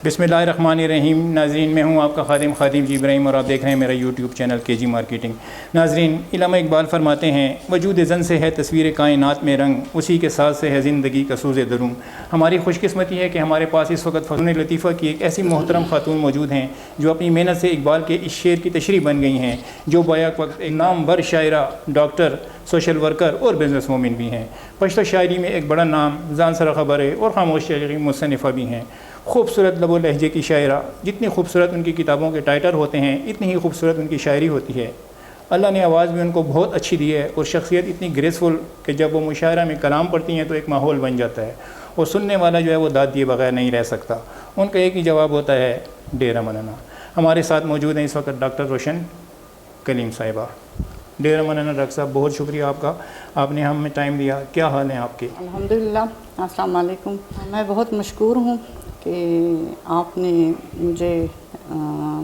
بسم اللہ الرحمن الرحیم۔ ناظرین، میں ہوں آپ کا خادم جی ابراہیم اور آپ دیکھ رہے ہیں میرا یوٹیوب چینل کے جی مارکیٹنگ۔ ناظرین، علامہ اقبال فرماتے ہیں وجود زن سے ہے تصویر کائنات میں رنگ، اسی کے ساتھ سے ہے زندگی کا سوز دروں۔ ہماری خوش قسمتی ہے کہ ہمارے پاس اس وقت فنون لطیفہ کی ایک ایسی محترم خاتون موجود ہیں جو اپنی محنت سے اقبال کے اس شعر کی تشریح بن گئی ہیں، جو بیک وقت ایک نامور شاعرہ، ڈاکٹر، سوشل ورکر اور بزنس وومن بھی ہیں۔ پشتو شاعری میں ایک بڑا نام، زان سر خبر ہے اور خاموش شاعری مصنفہ بھی ہیں۔ خوبصورت لب و لہجے کی شاعرہ، جتنی خوبصورت ان کی کتابوں کے ٹائٹل ہوتے ہیں اتنی ہی خوبصورت ان کی شاعری ہوتی ہے۔ اللہ نے آواز بھی ان کو بہت اچھی دی ہے اور شخصیت اتنی گریسفل کہ جب وہ مشاعرہ میں کلام پڑھتی ہیں تو ایک ماحول بن جاتا ہے اور سننے والا جو ہے وہ داد دیے بغیر نہیں رہ سکتا۔ ان کا ایک ہی جواب ہوتا ہے ڈیرہ مننا۔ ہمارے ساتھ موجود ہیں اس وقت ڈاکٹر روشن کلیم صاحبہ۔ ڈیرہ مننا ڈاکٹر صاحب، بہت شکریہ آپ کا، آپ نے ہمیں ٹائم دیا۔ کیا حال ہیں آپ کے؟ الحمدللہ، السلام علیکم۔ میں بہت مشکور ہوں کہ آپ نے مجھے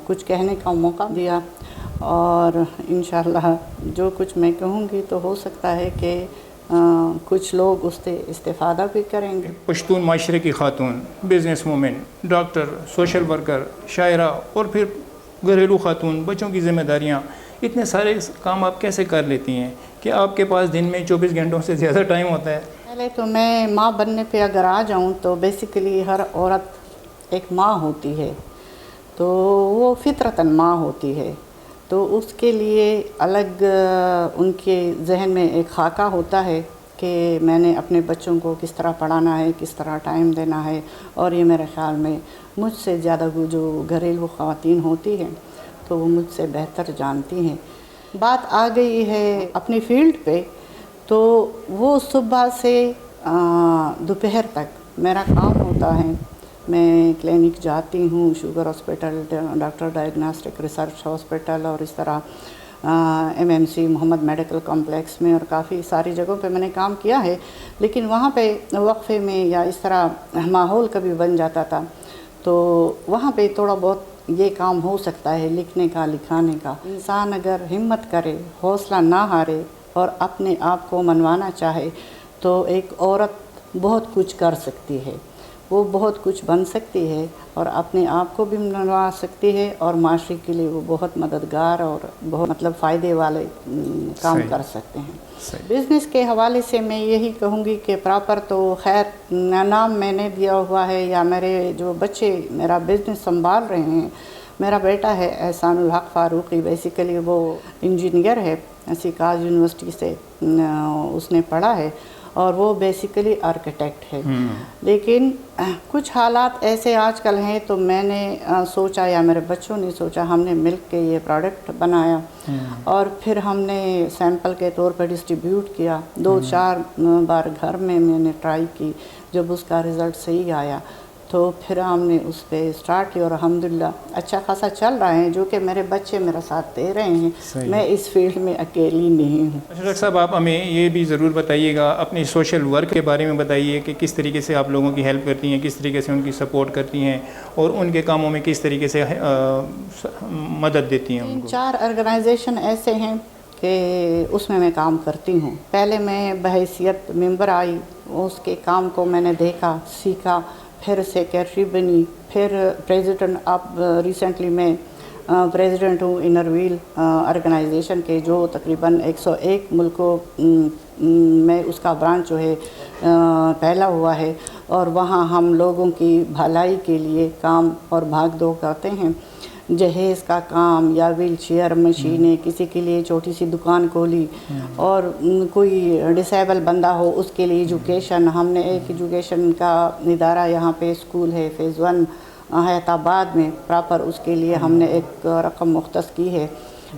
کچھ کہنے کا موقع دیا، اور انشاءاللہ جو کچھ میں کہوں گی تو ہو سکتا ہے کہ کچھ لوگ اس سے استفادہ بھی کریں گے۔ پشتون معاشرے کی خاتون، business woman, doctor, social worker, شاعرہ اور پھر گھریلو خاتون، بچوں کی ذمہ داریاں، اتنے سارے کام آپ کیسے کر لیتی ہیں کہ آپ کے پاس دن میں 24 گھنٹوں سے زیادہ ٹائم ہوتا ہے؟ پہلے تو میں ماں بننے پہ اگر آ جاؤں تو بیسیکلی ہر عورت ایک ماں ہوتی ہے، تو وہ فطرتاً ماں ہوتی ہے، تو اس کے لیے الگ ان کے ذہن میں ایک خاکہ ہوتا ہے کہ میں نے اپنے بچوں کو کس طرح پڑھانا ہے، کس طرح ٹائم دینا ہے، اور یہ میرے خیال میں مجھ سے زیادہ وہ جو گھریلو خواتین ہوتی ہیں تو وہ مجھ سے بہتر جانتی ہیں۔ بات آ گئی ہے اپنی فیلڈ پہ، تو وہ صبح سے دوپہر تک میرا کام ہوتا ہے۔ میں کلینک جاتی ہوں، sugar hospital, doctor diagnostic research hospital, اور اس طرح MMC محمد میڈیکل کمپلیکس میں، اور کافی ساری جگہوں پہ میں نے کام کیا ہے، لیکن وہاں پہ وقفے میں یا اس طرح ماحول کبھی بن جاتا تھا تو وہاں پہ تھوڑا بہت یہ کام ہو سکتا ہے، لکھنے کا، لکھانے کا۔ انسان اگر ہمت کرے، حوصلہ نہ ہارے اور اپنے آپ کو منوانا چاہے تو ایک عورت بہت کچھ کر سکتی ہے، وہ بہت کچھ بن سکتی ہے اور اپنے آپ کو بھی منوا سکتی ہے، اور معاشرے کے لیے وہ بہت مددگار اور بہت فائدے والے کام کر سکتے ہیں۔ بزنس کے حوالے سے میں یہی کہوں گی کہ پراپر تو خیر نام میں نے دیا ہوا ہے، یا میرے جو بچے میرا بزنس سنبھال رہے ہیں، میرا بیٹا ہے احسان الحق فاروقی، بیسیکلی وہ انجینئر ہے، سکاج یونیورسٹی سے اس نے پڑھا ہے، اور وہ بیسیکلی آرکیٹیکٹ ہے۔ لیکن کچھ حالات ایسے آج کل ہیں تو میں نے سوچا، یا میرے بچوں نے سوچا، ہم نے مل کے یہ پروڈکٹ بنایا اور پھر ہم نے سیمپل کے طور پر ڈسٹریبیوٹ کیا۔ 2-4 بار گھر میں نے ٹرائی کی، جب اس کا رزلٹ صحیح آیا تو پھر ہم نے اس پہ سٹارٹ کیا، اور الحمدللہ اچھا خاصا چل رہا ہے، جو کہ میرے بچے میرا ساتھ دے رہے ہیں۔ میں اس فیلڈ میں اکیلی نہیں ہوں۔ ڈاکٹر صاحب، آپ ہمیں یہ بھی ضرور بتائیے گا، اپنے سوشل ورک کے بارے میں بتائیے کہ کس طریقے سے آپ لوگوں کی ہیلپ کرتی ہیں، کس طریقے سے ان کی سپورٹ کرتی ہیں، اور ان کے کاموں میں کس طریقے سے مدد دیتی ہیں ان کو۔ 3-4 آرگنائزیشن ایسے ہیں کہ اس میں کام کرتی ہوں۔ پہلے میں بحیثیت ممبر آئی، اس کے کام کو میں نے دیکھا، سیکھا، پھر سیکریٹری بنی، پھر پریزیڈنٹ۔ اب ریسنٹلی میں پریزیڈنٹ ہوں انر ویل آرگنائزیشن کے، جو تقریباً 101 ملکوں میں اس کا برانچ جو ہے پھیلا ہوا ہے، اور وہاں ہم لوگوں کی بھلائی کے لیے کام اور بھاگ دو کرتے ہیں۔ جہیز کا کام، یا ویل چیئر مشینیں، کسی کے لیے چھوٹی سی دکان کھولی، اور کوئی ڈسیبل بندہ ہو اس کے لیے ایجوکیشن۔ ہم نے ایک ایجوکیشن کا ادارہ یہاں پہ اسکول ہے فیض 1 حیات آباد میں، پراپر اس کے لیے ہم نے ایک رقم مختص کی ہے،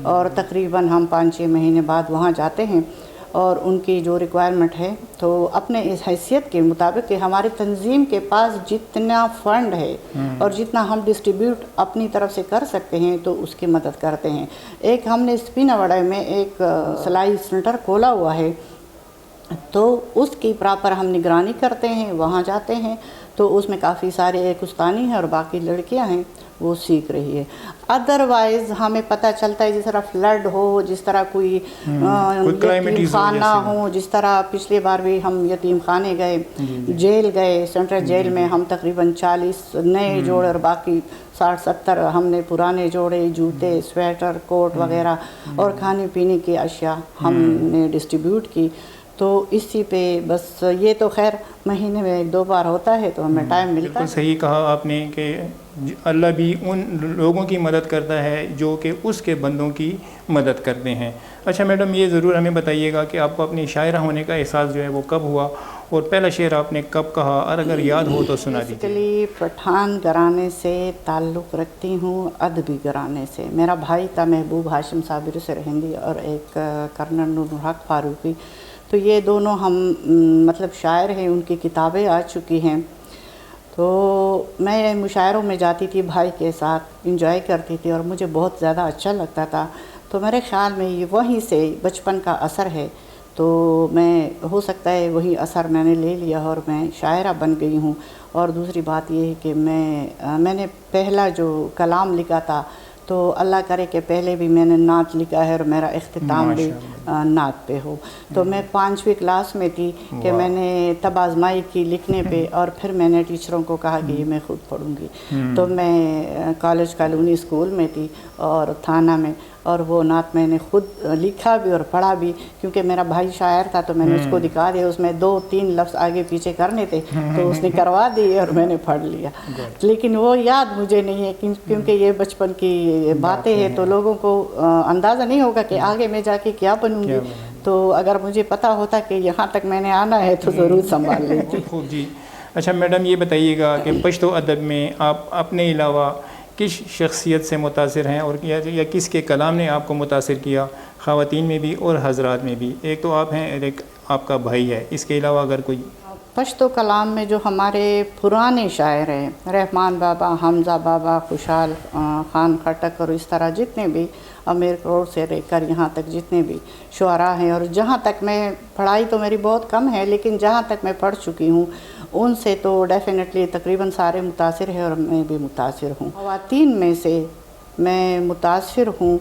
اور تقریباً ہم 5-6 مہینے بعد وہاں جاتے ہیں، اور ان کی جو ریکوائرمنٹ ہے تو اپنے اس حیثیت کے مطابق کہ ہماری تنظیم کے پاس جتنا فنڈ ہے اور جتنا ہم ڈسٹریبیوٹ اپنی طرف سے کر سکتے ہیں تو اس کی مدد کرتے ہیں۔ ایک ہم نے اسپینا وڑے میں ایک سلائی سینٹر کھولا ہوا ہے، تو اس کی پراپر ہم نگرانی کرتے ہیں، وہاں جاتے ہیں تو اس میں کافی سارے ایک استانی ہیں اور باقی لڑکیاں ہیں وہ سیکھ رہی ہے. ادروائز ہمیں پتہ چلتا ہے جس طرح فلڈ ہو، جس طرح کوئی یتیم خانہ ہو، جس طرح پچھلی بار بھی ہم یتیم خانے گئے، جیل گئے، سینٹرل جیل میں ہم تقریباً 40 نئے جوڑے اور باقی 60-70 ہم نے پرانے جوڑے، جوتے، سویٹر، کوٹ وغیرہ اور کھانے پینے کی اشیاء ہم نے ڈسٹریبیوٹ کی. تو اسی پہ بس یہ تو خیر مہینے میں 1-2 بار ہوتا ہے تو ہمیں ٹائم ملتا ہے. بالکل صحیح کہا آپ نے کہ اللہ بھی ان لوگوں کی مدد کرتا ہے جو کہ اس کے بندوں کی مدد کرتے ہیں. اچھا میڈم، یہ ضرور ہمیں بتائیے گا کہ آپ کو اپنی شاعرہ ہونے کا احساس جو ہے وہ کب ہوا اور پہلا شعر آپ نے کب کہا، اور اگر یاد ہو تو سنا دیجیے. بیسیکلی پٹھان گھرانے سے تعلق رکھتی ہوں، ادبی گھرانے سے. میرا بھائی تھا محبوب ہاشم صابر سرہندی اور ایک کرنل نور الحق فاروقی، تو یہ دونوں ہم مطلب شاعر ہیں، ان کی کتابیں آ چکی ہیں. تو میں مشاعروں میں جاتی تھی بھائی کے ساتھ، انجوائے کرتی تھی اور مجھے بہت زیادہ اچھا لگتا تھا. تو میرے خیال میں یہ وہیں سے بچپن کا اثر ہے. تو میں ہو سکتا ہے وہی اثر میں نے لے لیا اور میں شاعرہ بن گئی ہوں. اور دوسری بات یہ ہے کہ میں نے پہلا جو کلام لکھا تھا تو اللہ کرے کہ پہلے بھی میں نے نعت لکھا ہے اور میرا اختتام بھی نعت پہ ہو. تو میں 5ویں کلاس میں تھی کہ میں نے تب آزمائی کی لکھنے پہ، اور پھر میں نے ٹیچروں کو کہا کہ یہ میں خود پڑھوں گی. تو میں کالج کالونی اسکول میں تھی اور تھانہ میں، اور وہ نعت میں نے خود لکھا بھی اور پڑھا بھی، کیونکہ میرا بھائی شاعر تھا تو میں نے اس کو دکھا دیا. اس میں 2-3 لفظ آگے پیچھے کرنے تھے تو اس نے کروا دیے اور میں نے پڑھ لیا. لیکن وہ یاد مجھے نہیں ہے کیونکہ یہ بچپن کی باتیں ہیں تو لوگوں کو اندازہ نہیں ہوگا کہ آگے میں جا کے کیا بنوں گی. تو اگر مجھے پتہ ہوتا کہ یہاں تک میں نے آنا ہے تو ضرور سنبھال لیتی. خوب جی. اچھا میڈم، یہ بتائیے گا کہ پشتو ادب میں آپ اپنے علاوہ کس شخصیت سے متاثر ہیں اور یا کس کے کلام نے آپ کو متاثر کیا، خواتین میں بھی اور حضرات میں بھی؟ ایک تو آپ ہیں، ایک آپ کا بھائی ہے، اس کے علاوہ اگر کوئی؟ پشتو کلام میں جو ہمارے پرانے شاعر ہیں، رحمان بابا، حمزہ بابا، خوشحال خان خٹک اور اس طرح جتنے بھی امیر کروڑ سے لے کر یہاں تک جتنے بھی شعراء ہیں، اور جہاں تک میں پڑھائی تو میری بہت کم ہے لیکن جہاں تک میں پڑھ چکی ہوں ان سے تو ڈیفینیٹلی تقریباً سارے متاثر ہیں اور میں بھی متاثر ہوں. خواتین میں سے میں متاثر ہوں،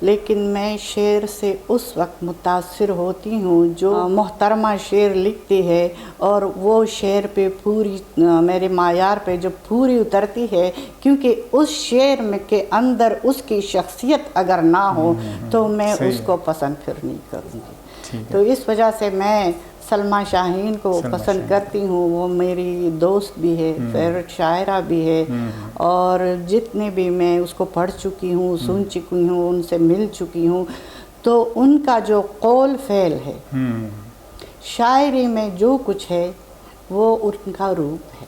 لیکن میں شعر سے اس وقت متاثر ہوتی ہوں جو محترمہ شعر لکھتی ہے اور وہ شعر پہ پوری میرے معیار پہ جو پوری اترتی ہے، کیونکہ اس شعر میں کے اندر اس کی شخصیت اگر نہ ہو تو میں اس کو پسند پھر نہیں کروں گی. تو اس وجہ سے میں سلمیٰ شاہین کو پسند کرتی ہوں. وہ میری دوست بھی ہے، فیورٹ شاعرہ بھی ہے، اور جتنے بھی میں اس کو پڑھ چکی ہوں، سن چکی ہوں، ان سے مل چکی ہوں، تو ان کا جو قول فعل ہے، شاعری میں جو کچھ ہے وہ ان کا روپ ہے.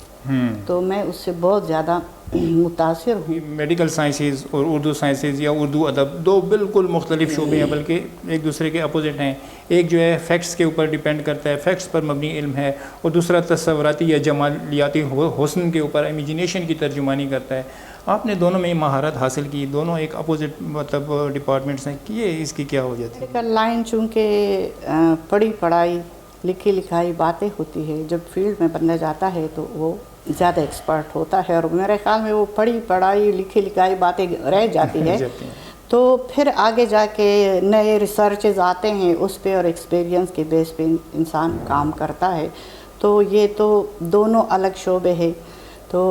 تو میں اس سے بہت زیادہ متاثر ہوں. میڈیکل سائنسز اور اردو سائنسز یا اردو ادب دو بالکل مختلف شعبے ہیں، بلکہ ایک دوسرے کے اپوزٹ ہیں. ایک جو ہے فیکٹس کے اوپر ڈیپینڈ کرتا ہے، فیکٹس پر مبنی علم ہے، اور دوسرا تصوراتی یا جمالیاتی حسن کے اوپر امیجینیشن کی ترجمانی کرتا ہے. آپ نے دونوں میں مہارت حاصل کی، دونوں ایک اپوزٹ مطلب ڈپارٹمنٹس ہیں. یہ اس کی کیا وجہ تھی؟ میڈیکل لائن چونکہ پڑھی پڑھائی لکھی لکھائی باتیں ہوتی ہے، جب فیلڈ میں بندہ جاتا ہے تو وہ زیادہ ایکسپرٹ ہوتا ہے، اور میرے خیال میں وہ پڑھی پڑھائی لکھی لکھائی باتیں رہ جاتی ہے. تو پھر آگے جا کے نئے ریسرچز آتے ہیں اس پہ، اور ایکسپیرینس کے بیس پہ انسان کام کرتا ہے. تو یہ تو دونوں الگ شعبے ہیں، تو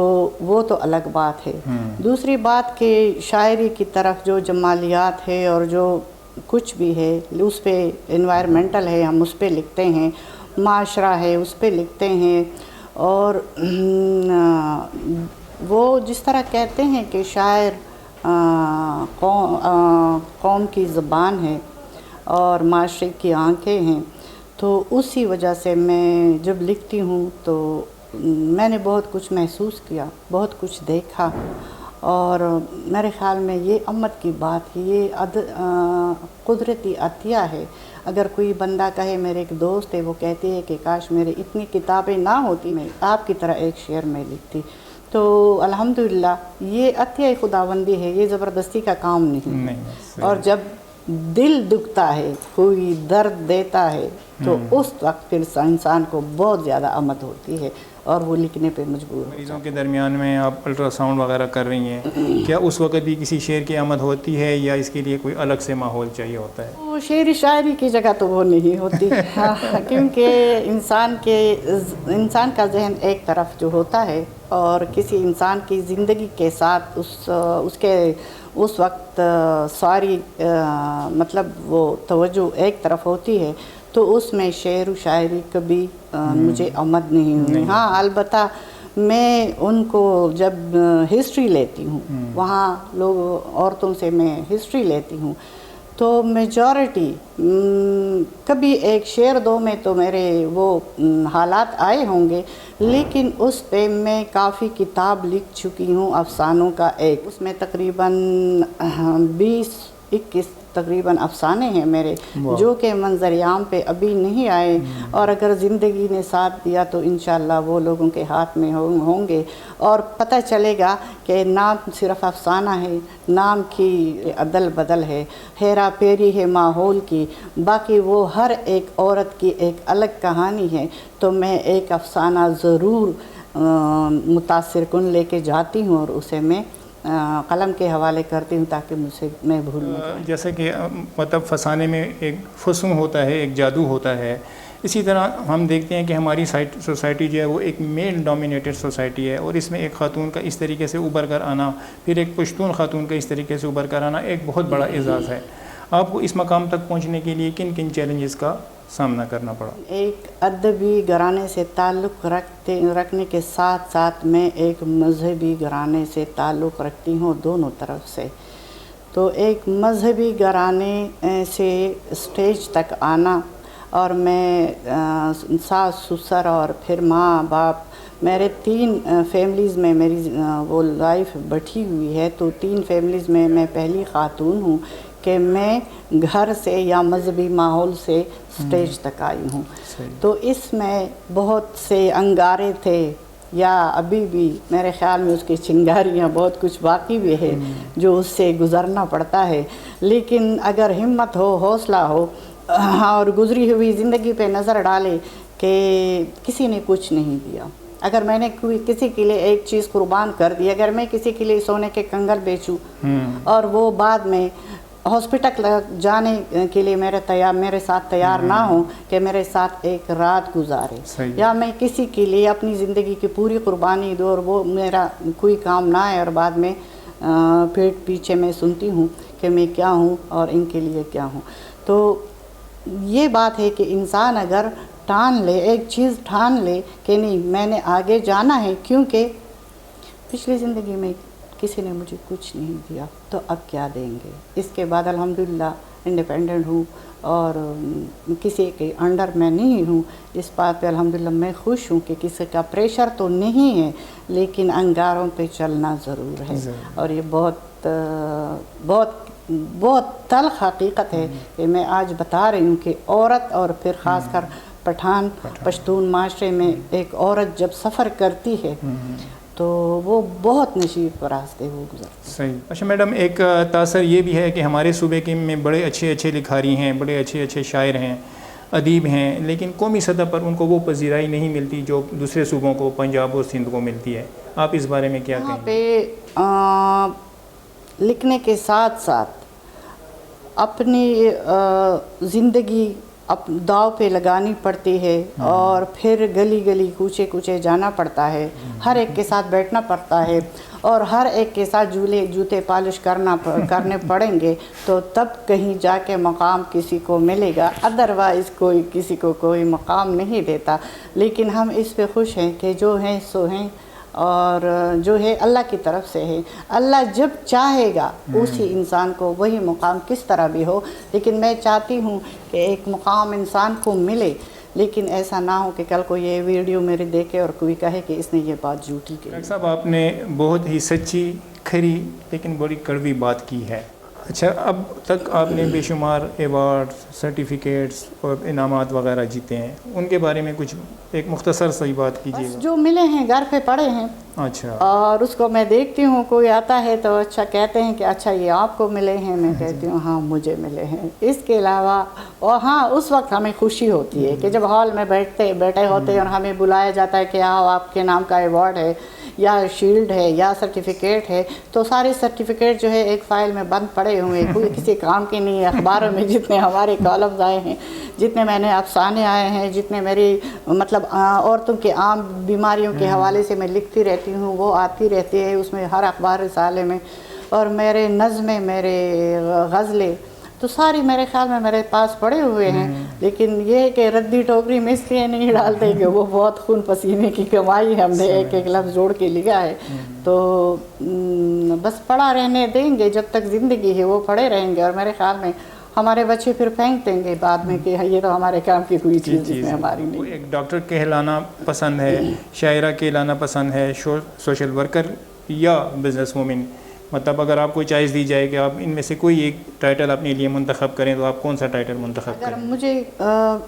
وہ تو الگ بات ہے. دوسری بات کہ شاعری کی طرف جو جمالیات ہے اور جو کچھ بھی ہے اس پہ انوائرمنٹل ہے، ہم اس پہ لکھتے ہیں، معاشرہ ہے اس پہ لکھتے ہیں. اور وہ جس طرح کہتے ہیں کہ شاعر قوم کی زبان ہے اور معاشرے کی آنکھیں ہیں، تو اسی وجہ سے میں جب لکھتی ہوں تو میں نے بہت کچھ محسوس کیا، بہت کچھ دیکھا، اور میرے خیال میں یہ امت کی بات ہے، یہ قدرتی عطیہ ہے. اگر کوئی بندہ کہے، میرے ایک دوست ہے وہ کہتی ہے کہ کاش میرے اتنی کتابیں نہ ہوتی، میں آپ کی طرح ایک شعر میں لکھتی. تو الحمدللہ یہ عطیہ خداوندی ہے، یہ زبردستی کا کام نہیں. اور جب دل دکھتا ہے، کوئی درد دیتا ہے، تو اس وقت پھر انسان کو بہت زیادہ آمد ہوتی ہے اور وہ لکھنے پہ مجبور ہو مریضوں کے درمیان میں آپ الٹرا ساؤنڈ وغیرہ کر رہی ہیں، کیا اس وقت بھی کسی شعر کی آمد ہوتی ہے یا اس کے لیے کوئی الگ سے ماحول چاہیے ہوتا ہے؟ وہ شعری شاعری کی جگہ تو وہ نہیں ہوتی کیونکہ انسان کا ذہن ایک طرف جو ہوتا ہے اور کسی انسان کی زندگی کے ساتھ اس وقت ساری مطلب وہ توجہ ایک طرف ہوتی ہے، تو اس میں شعر و شاعری کبھی مجھے آمد نہیں ہوئی۔ ہاں البتہ میں ان کو جب ہسٹری لیتی ہوں، وہاں عورتوں سے میں ہسٹری لیتی ہوں، تو میجورٹی کبھی ایک شعر دو میں تو میرے وہ حالات آئے ہوں گے، لیکن اس پہ میں کافی کتاب لکھ چکی ہوں افسانوں کا ایک، اس میں تقریباً 20-21 تقریباً افسانے ہیں میرے، جو کہ منظر عام پہ ابھی نہیں آئے، اور اگر زندگی نے ساتھ دیا تو انشاءاللہ وہ لوگوں کے ہاتھ میں ہوں گے، اور پتہ چلے گا کہ نام صرف افسانہ ہے، نام کی عدل بدل ہے، ہیرا پھیری ہے ماحول کی، باقی وہ ہر ایک عورت کی ایک الگ کہانی ہے۔ تو میں ایک افسانہ ضرور متاثر کن لے کے جاتی ہوں اور اسے میں قلم کے حوالے کرتی ہوں تاکہ میں بھول نہ جاؤں۔ جیسے کہ مطلب فسانے میں ایک فسون ہوتا ہے، ایک جادو ہوتا ہے، اسی طرح ہم دیکھتے ہیں کہ ہماری سوسائٹی جو ہے وہ ایک میل ڈومینیٹڈ سوسائٹی ہے، اور اس میں ایک خاتون کا اس طریقے سے ابھر کر آنا، پھر ایک پشتون خاتون کا اس طریقے سے ابھر کر آنا ایک بہت بڑا اعزاز ہے۔ آپ کو اس مقام تک پہنچنے کے لیے کن کن چیلنجز کا سامنا کرنا پڑا؟ ایک ادبی گھرانے سے تعلق رکھنے کے ساتھ ساتھ میں ایک مذہبی گھرانے سے تعلق رکھتی ہوں، دونوں طرف سے۔ تو ایک مذہبی گھرانے سے اسٹیج تک آنا، اور میں ساس سسر اور پھر ماں باپ، میرے 3 فیملیز میں میری وہ لائف بٹھی ہوئی ہے، تو 3 فیملیز میں پہلی خاتون ہوں کہ میں گھر سے یا مذہبی ماحول سے اسٹیج تک آئی ہوں۔ تو اس میں بہت سے انگارے تھے، یا ابھی بھی میرے خیال میں اس کی چنگاریاں بہت کچھ باقی بھی ہے جو اس سے گزرنا پڑتا ہے، لیکن اگر ہمت ہو، حوصلہ ہو، اور گزری ہوئی زندگی پہ نظر ڈالے کہ کسی نے کچھ نہیں دیا، اگر میں نے کسی کے لیے ایک چیز قربان کر دی، اگر میں کسی کے لیے سونے کے کنگن بیچوں اور وہ بعد میں ہاسپٹل جانے کے لیے میرے ساتھ تیار نہ ہوں کہ میرے ساتھ ایک رات گزارے، یا میں کسی کے لیے اپنی زندگی کی پوری قربانی دوں اور وہ میرا کوئی کام نہ آئے، اور بعد میں پیٹ پیچھے میں سنتی ہوں کہ میں کیا ہوں اور ان کے لیے کیا ہوں۔ تو یہ بات ہے کہ انسان اگر ایک چیز ٹھان لے کہ نہیں میں نے آگے جانا ہے، کیونکہ پچھلی زندگی میں کسی نے مجھے کچھ نہیں دیا تو اب کیا دیں گے۔ اس کے بعد الحمدللہ انڈیپینڈنٹ ہوں اور کسی کے انڈر میں نہیں ہوں، اس بات پہ الحمدللہ میں خوش ہوں کہ کسی کا پریشر تو نہیں ہے، لیکن انگاروں پہ چلنا ضرور ہے، اور یہ بہت بہت بہت تلخ حقیقت ہے کہ میں آج بتا رہی ہوں کہ عورت، اور پھر خاص کر پشتون معاشرے میں ایک عورت جب سفر کرتی ہے تو وہ بہت نصیب راستے وہ گزرتی ہے۔ صحیح۔ اچھا میڈم، ایک تاثر یہ بھی ہے کہ ہمارے صوبے کے میں بڑے اچھے لکھاری ہیں، بڑے اچھے شاعر ہیں، ادیب ہیں، لیکن قومی سطح پر ان کو وہ پذیرائی نہیں ملتی جو دوسرے صوبوں کو، پنجاب اور سندھ کو ملتی ہے۔ آپ اس بارے میں کیا کہیں؟ یہاں پہ لکھنے کے ساتھ ساتھ اپنی زندگی داؤ پہ لگانی پڑتی ہے، اور پھر گلی گلی کوچے جانا پڑتا ہے، ہر ایک کے ساتھ بیٹھنا پڑتا ہے، اور ہر ایک کے ساتھ جوتے پالش کرنے پڑیں گے، تو تب کہیں جا کے مقام کسی کو ملے گا، ادروائز کوئی کسی کو کوئی مقام نہیں دیتا۔ لیکن ہم اس پہ خوش ہیں کہ جو ہیں سو ہیں، اور جو ہے اللہ کی طرف سے ہے، اللہ جب چاہے گا اسی انسان کو وہی مقام کس طرح بھی ہو، لیکن میں چاہتی ہوں کہ ایک مقام انسان کو ملے، لیکن ایسا نہ ہو کہ کل کو یہ ویڈیو میرے دیکھے اور کوئی کہے کہ اس نے یہ بات جھوٹی کہی۔ ڈاکٹر صاحب، آپ نے بہت ہی سچی، کھری لیکن بڑی کڑوی بات کی ہے۔ اچھا، اب تک آپ نے بے شمار ایوارڈ، سرٹیفکیٹس اور انعامات وغیرہ جیتے ہیں، ان کے بارے میں کچھ ایک مختصر سی بات کیجیے بس گا۔ جو ملے ہیں گھر پہ پڑے ہیں، اچھا، اور اس کو میں دیکھتی ہوں، کوئی آتا ہے تو اچھا کہتے ہیں کہ اچھا یہ آپ کو ملے ہیں، میں کہتی ہوں ہاں مجھے ملے ہیں۔ اس کے علاوہ اور ہاں اس وقت ہمیں خوشی ہوتی ہے کہ جب ہال میں بیٹھے ہوتے ہیں اور ہمیں بلایا جاتا ہے کہ آؤ آپ کے نام کا ایوارڈ ہے یا شیلڈ ہے یا سرٹیفکیٹ ہے، تو سارے سرٹیفکیٹ جو ہے ایک فائل میں بند پڑے ہوئے، کوئی کسی کام کے نہیں ہے۔ اخباروں میں جتنے ہمارے کالمز آئے ہیں، جتنے میں نے افسانے آئے ہیں، جتنے میری مطلب عورتوں کے عام بیماریوں کے حوالے سے میں لکھتی رہتی ہوں، وہ آتی رہتی ہے اس میں ہر اخبار رسالے میں، اور میرے نظمیں، میرے غزلیں تو ساری میرے خیال میں میرے پاس پڑے ہوئے ہیں۔ لیکن یہ کہ ردی ٹوکری میں اس لیے نہیں ڈالتے کہ وہ بہت خون پسینے کی کمائی ہے، ہم نے ایک ایک لفظ جوڑ کے لکھا ہے، تو بس پڑا رہنے دیں گے جب تک زندگی ہے، وہ پڑے رہیں گے، اور میرے خیال میں ہمارے بچے پھر پھینک دیں گے بعد میں کہ یہ تو ہمارے کام کی کوئی چیز جس میں ہماری نہیں۔ ایک ڈاکٹر کہلانا پسند ہے، شاعرہ کہلانا پسند ہے، سوشل ورکر یا بزنس وومن، مطلب اگر آپ کو چوائس دی جائے کہ آپ ان میں سے کوئی ایک ٹائٹل اپنے لیے منتخب کریں تو آپ کون سا ٹائٹل منتخب اگر کریں؟ مجھے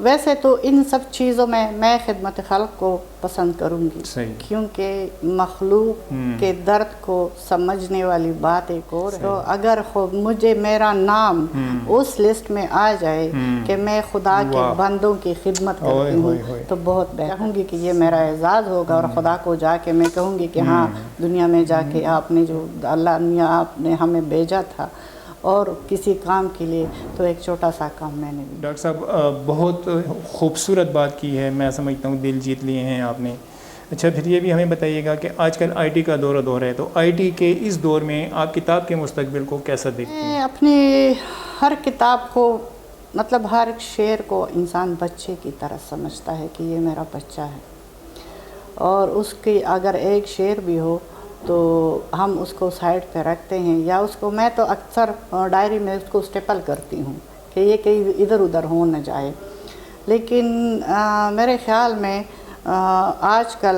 ویسے تو ان سب چیزوں میں خدمت خلق کو پسند کروں گی، صحیح، کیونکہ مخلوق کے درد کو سمجھنے والی بات ایک اور ہے۔ تو اگر مجھے میرا نام اس لسٹ میں آ جائے کہ میں خدا کے بندوں کی خدمت کرتی ہوں تو بہت کہوں گی کہ یہ میرا اعزاز ہوگا، اور خدا کو جا کے میں کہوں گی کہ ہاں دنیا میں جا کے آپ نے جو اللہ نے آپ نے ہمیں بھیجا تھا اور کسی کام کے لیے، تو ایک چھوٹا سا کام میں نے بھی۔ ڈاکٹر صاحب بہت خوبصورت بات کی ہے، میں سمجھتا ہوں دل جیت لیے ہیں آپ نے۔ اچھا، پھر یہ بھی ہمیں بتائیے گا کہ آج کل آئی ٹی کا دور ہے، تو آئی ٹی کے اس دور میں آپ کتاب کے مستقبل کو کیسا دیکھتے ہیں؟ میں اپنی ہر کتاب کو، مطلب ہر شعر کو انسان بچے کی طرح سمجھتا ہے کہ یہ میرا بچہ ہے، اور اس کی اگر ایک شعر بھی ہو تو ہم اس کو سائڈ پہ رکھتے ہیں، یا اس کو میں تو اکثر ڈائری میں اس کو اسٹیپل کرتی ہوں کہ یہ کہیں ادھر ادھر ہو نہ جائے۔ لیکن میرے خیال میں آج کل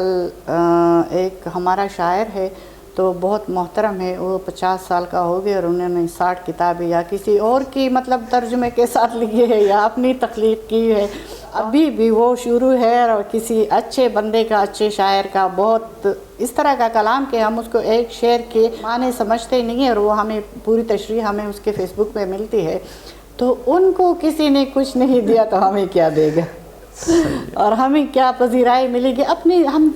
ایک ہمارا شاعر ہے تو بہت محترم ہے، وہ 50 سال کا ہو گیا اور انہوں نے 60 کتابیں یا کسی اور کی مطلب ترجمے کے ساتھ لکھی ہے یا اپنی تخلیق کی ہے، ابھی بھی وہ شروع ہے، اور کسی اچھے بندے کا، اچھے شاعر کا بہت اس طرح کا کلام کہ ہم اس کو ایک شعر کے معنی سمجھتے نہیں ہیں، اور وہ ہمیں پوری تشریح ہمیں اس کے فیس بک پہ ملتی ہے، تو ان کو کسی نے کچھ نہیں دیا تو ہمیں کیا دے گا، اور ہمیں کیا پذیرائی ملے گی؟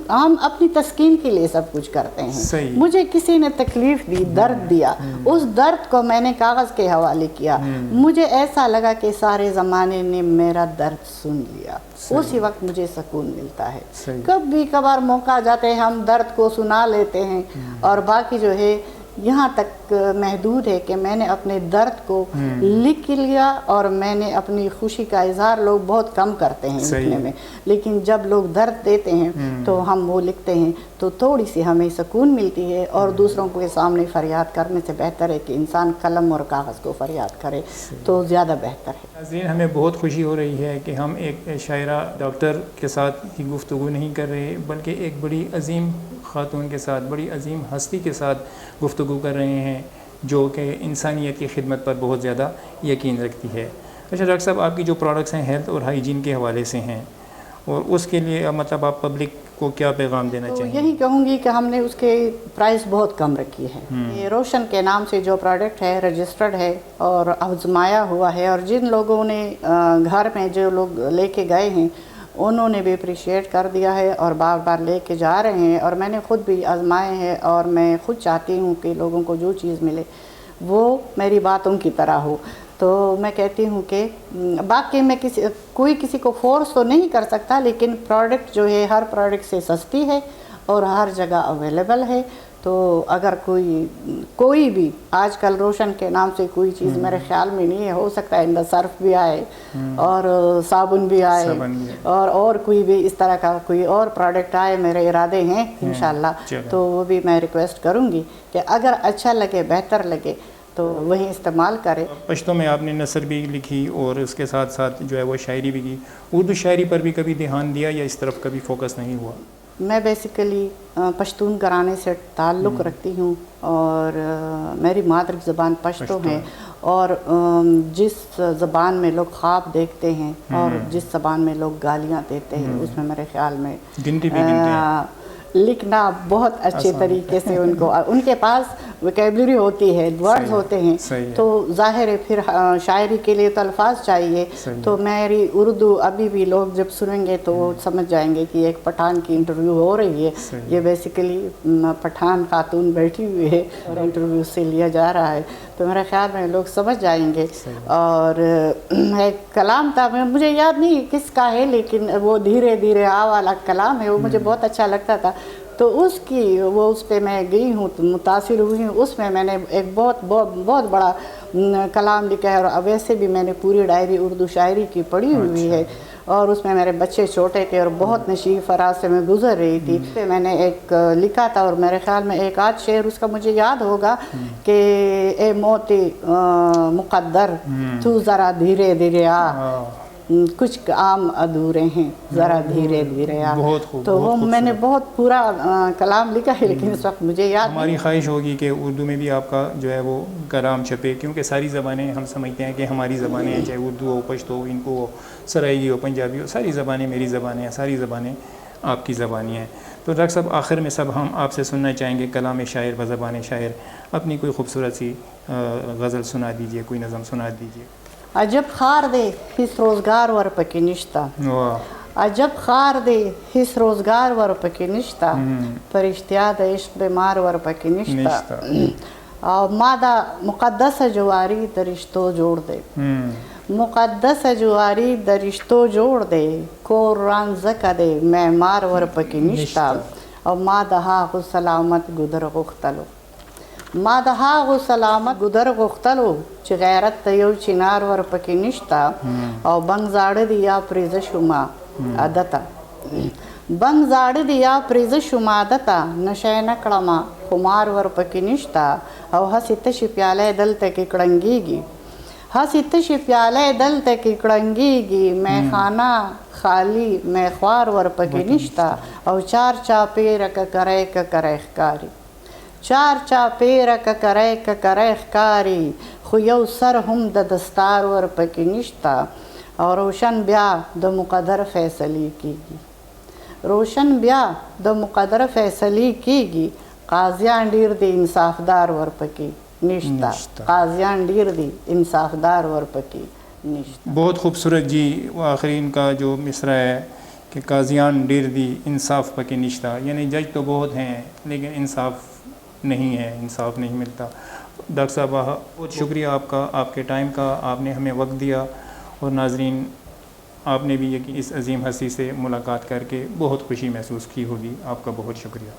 ہم اپنی تسکین کے لیے سب کچھ کرتے ہیں۔ مجھے کسی نے تکلیف دی، درد دیا، اس درد کو میں نے کاغذ کے حوالے کیا، مجھے ایسا لگا کہ سارے زمانے نے میرا درد سن لیا، اسی وقت مجھے سکون ملتا ہے۔ کبھی کبھار موقع جاتے ہیں ہم درد کو سنا لیتے ہیں، اور باقی جو ہے یہاں تک محدود ہے کہ میں نے اپنے درد کو لکھ لیا، اور میں نے اپنی خوشی کا اظہار لوگ بہت کم کرتے ہیں لکھنے میں، لیکن جب لوگ درد دیتے ہیں تو ہم وہ لکھتے ہیں تو تھوڑی سی ہمیں سکون ملتی ہے، اور دوسروں کے سامنے فریاد کرنے سے بہتر ہے کہ انسان قلم اور کاغذ کو فریاد کرے تو زیادہ بہتر ہے۔ ناظرین، ہمیں بہت خوشی ہو رہی ہے کہ ہم ایک شاعرہ ڈاکٹر کے ساتھ ہی گفتگو نہیں کر رہے، بلکہ ایک بڑی عظیم خاتون کے ساتھ، بڑی عظیم ہستی کے ساتھ گفتگو کر رہے ہیں جو کہ انسانیت کی خدمت پر بہت زیادہ یقین رکھتی ہے۔ اچھا ڈاکٹر صاحب، آپ کی جو پروڈکٹس ہیں ہیلتھ اور ہائیجین کے حوالے سے ہیں، اور اس کے لیے مطلب آپ پبلک کو کیا پیغام دینا چاہیں گے؟ یہی کہوں گی کہ ہم نے اس کے پرائس بہت کم رکھی ہے۔ یہ روشن کے نام سے جو پروڈکٹ ہے رجسٹرڈ ہے اور آزمایا ہوا ہے، اور جن لوگوں نے گھر میں جو لوگ لے کے گئے ہیں انہوں نے بھی اپریشیٹ کر دیا ہے اور بار بار لے کے جا رہے ہیں، اور میں نے خود بھی آزمائے ہیں، اور میں خود چاہتی ہوں کہ لوگوں کو جو چیز ملے وہ میری باتوں کی طرح ہو۔ تو میں کہتی ہوں کہ باقی میں کوئی کسی کو فورس تو نہیں کر سکتا، لیکن پروڈکٹ جو ہے ہر پروڈکٹ سے سستی ہے اور ہر جگہ اویلیبل ہے، تو اگر کوئی بھی آج کل روشن کے نام سے کوئی چیز میرے خیال میں نہیں ہے، ہو سکتا ہے اندر صرف بھی آئے اور صابن بھی آئے اور کوئی بھی اس طرح کا کوئی اور پروڈکٹ آئے، میرے ارادے ہیں انشاءاللہ، تو وہ بھی میں ریکویسٹ کروں گی کہ اگر اچھا لگے، بہتر لگے تو وہی استعمال کرے۔ پشتوں میں آپ نے نثر بھی لکھی اور اس کے ساتھ ساتھ جو ہے وہ شاعری بھی کی، اردو شاعری پر بھی کبھی دھیان دیا یا اس طرف کبھی فوکس نہیں ہوا؟ میں بیسیکلی پشتون گھرانے سے تعلق رکھتی ہوں اور میری مادری زبان پشتو ہے اور جس زبان میں لوگ خواب دیکھتے ہیں اور جس زبان میں لوگ گالیاں دیتے ہیں اس میں میرے خیال میں گنتی بھی گنتے ہیں لکھنا بہت اچھے طریقے سے ان کے پاس ویکیبلری ہوتی ہے، ورڈز ہوتے ہیں، تو ظاہر ہے پھر شاعری کے لیے تو الفاظ چاہیے. تو میری اردو ابھی بھی لوگ جب سنیں گے تو وہ سمجھ جائیں گے کہ ایک پٹھان کی انٹرویو ہو رہی ہے. یہ بیسیکلی پٹھان خاتون بیٹھی ہوئی ہے اور انٹرویو سے لیا جا رہا ہے، تو میرے خیال میں لوگ سمجھ جائیں گے. اور ایک کلام تھا، مجھے یاد نہیں کس کا ہے، لیکن وہ دھیرے دھیرے آ والا کلام ہے، وہ مجھے بہت اچھا لگتا تھا. تو اس پہ میں گئی ہوں تو متاثر ہوئی ہوں. اس میں نے ایک بہت بڑا کلام لکھا ہے، اور ویسے بھی میں نے پوری ڈائری اردو شاعری کی پڑھی ہوئی ہے، اور اس میں میرے بچے چھوٹے تھے اور بہت نشیب فراز سے میں گزر رہی تھی. میں نے ایک لکھا تھا، اور میرے خیال میں ایک آدھ شعر اس کا مجھے یاد ہوگا کہ اے موتی مقدر تو ذرا دھیرے دھیرے آ، کچھ کام ادھورے ہیں ذرا دھیرے دھیرے آ. تو وہ میں نے بہت پورا کلام لکھا ہے، لیکن اس وقت مجھے یاد. ہماری خواہش ہوگی کہ اردو میں بھی آپ کا جو ہے وہ کلام چھپے، کیونکہ ساری زبانیں ہم سمجھتے ہیں کہ ہماری زبانیں ہیں، چاہے اردو ہو، پشتو ہو، ان کو ہو، سرائیکی ہو، پنجابی ہو، ساری زبانیں میری زبانیں ہیں، ساری زبانیں آپ کی زبانیں ہیں. تو ڈاکٹر صاحب آخر میں سب ہم آپ سے سننا چاہیں گے کلام شاعر و زبان شاعر، اپنی کوئی خوبصورت سی غزل سنا دیجئے، کوئی نظم سنا دیجئے. عجب خار دے حس روزگار ور پکی نشتا، عجب خار دے حس روزگار ور پکی نشتا، پرشتیاد عشق بیمار ور پکی نشتا. اور مادہ مقدس جواری درشتو جوڑ دے، مقدس جواری درشتو جوڑ دے، کور ران زکا دے معمار ور پکی نشتا. اور مادہا غو سلامت گدر غختلو، مادہا غو سلامت گدر غختلو، چی غیرت تیو چنار ور پکی نشتا. اور بنگ زاڑ دیا پریز شما عدتا، بنگ زاڑ دیا پریز شما عدتا، نشے نکڑما خمار ور پکی نشتا. اور ہسی تشی پیالے دل تکی کڑنگی گی، ہسی تشی پیالے دل تکی کڑنگی گی، میں خانہ خالی میں خوار ور پکی نشتا. اور چار چاپی رک کرے کرے خکاری، چار چاپیر کرے کرے خکاری، خویو سر ہم دا دستار ور پکی نشتا. اور روشن بیا دا مقدر فیصلی کی گی، روشن بیا دا مقدر فیصلی کی گی، قاضیان ڈیر دی انصاف دار ور پکی نشتا، قاضیان ڈیر دی انصاف دار ور پکی نشتا. بہت خوبصورت جی. آخرین کا جو مصرع ہے کہ قاضیان ڈیر دی انصاف پکی نشتا، یعنی جج تو بہت ہیں لیکن انصاف نہیں ہے، انصاف نہیں ملتا. ڈاکٹر صاحب بہت شکریہ آپ کا، آپ کے ٹائم کا، آپ نے ہمیں وقت دیا. اور ناظرین آپ نے بھی اس عظیم ہستی سے ملاقات کر کے بہت خوشی محسوس کی ہوگی. آپ کا بہت شکریہ.